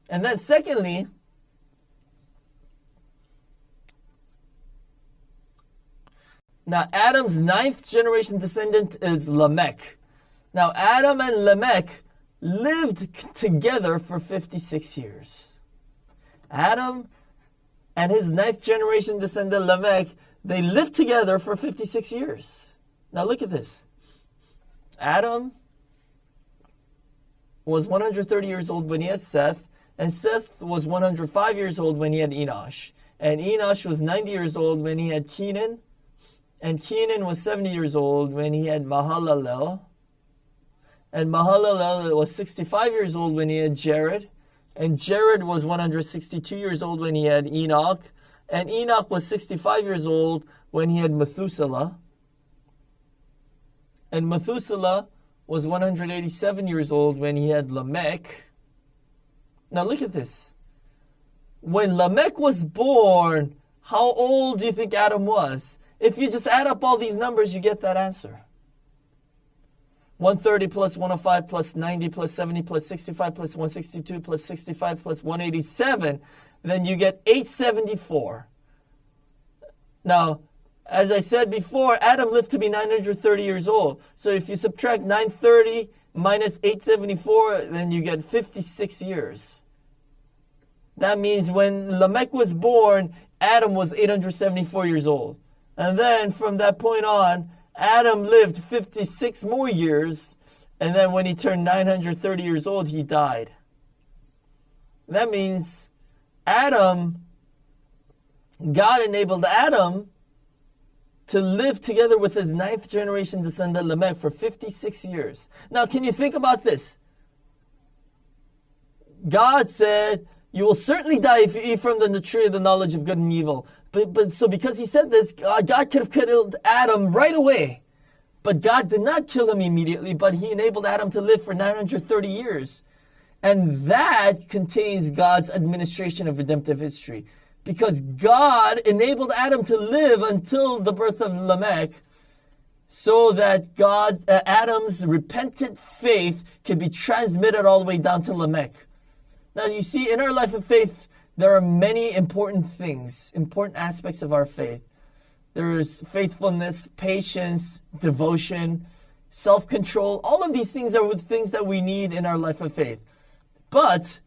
And then secondly, now Adam's 9th generation descendant is Lamech. Now Adam and Lamech lived together for 56 years. Adam and his 9th generation descendant Lamech, they lived together for 56 years. Now look at this. Adam was 130 years old when he had Seth, and Seth was 105 years old when he had Enosh. And Enosh was 90 years old when he had Kenan, and Kenan was 70 years old when he had Mahalalel. And Mahalalel was 65 years old when he had Jared. And Jared was 162 years old when he had Enoch. And Enoch was 65 years old when he had Methuselah. And Methuselah was 187 years old when he had Lamech. Now look at this. When Lamech was born, how old do you think Adam was? If you just add up all these numbers, you get that answer. 130 plus 105 plus 90 plus 70 plus 65 plus 162 plus 65 plus 187. Then you get 874. Now, as I said before, Adam lived to be 930 years old. So if you subtract 930 minus 874, then you get 56 years. That means when Lamech was born, Adam was 874 years old. And then from that point on, Adam lived 56 more years. And then when he turned 930 years old, he died. That means God enabled Adam to live together with his 9th generation descendant Lamech for 56 years. Now, can you think about this? God said, you will certainly die if you eat from the tree of the knowledge of good and evil. But so because he said this, God could have killed Adam right away. But God did not kill him immediately, but he enabled Adam to live for 930 years. And that contains God's administration of redemptive history. Because God enabled Adam to live until the birth of Lamech, so that Adam's repentant faith could be transmitted all the way down to Lamech. Now you see, in our life of faith, there are many important things, important aspects of our faith. There is faithfulness, patience, devotion, self-control. All of these things are things that we need in our life of faith. But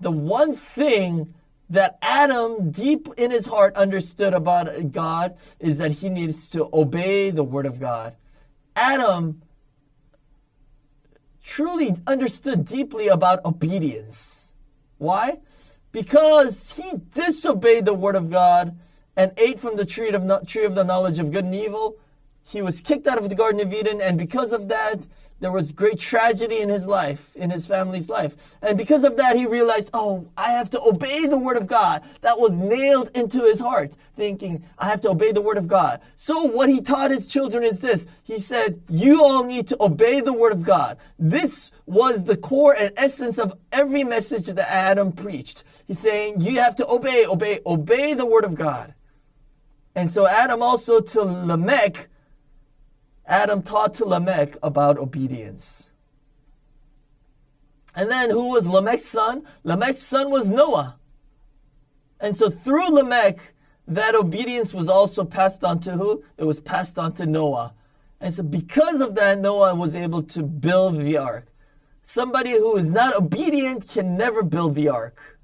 the one thing that Adam, deep in his heart, understood about God is that he needs to obey the Word of God. Adam truly understood deeply about obedience. Why? Because he disobeyed the Word of God and ate from the tree of the knowledge of good and evil. He was kicked out of the Garden of Eden, and because of that, there was great tragedy in his life, in his family's life. And because of that, he realized, I have to obey the Word of God. That was nailed into his heart, thinking, I have to obey the Word of God. So what he taught his children is this. He said, you all need to obey the Word of God. This was the core and essence of every message that Adam preached. He's saying, you have to obey the Word of God. And so Adam also to Lamech, Adam taught to Lamech about obedience. And then who was Lamech's son? Lamech's son was Noah. And so through Lamech, that obedience was also passed on to who? It was passed on to Noah. And so because of that, Noah was able to build the ark. Somebody who is not obedient can never build the ark.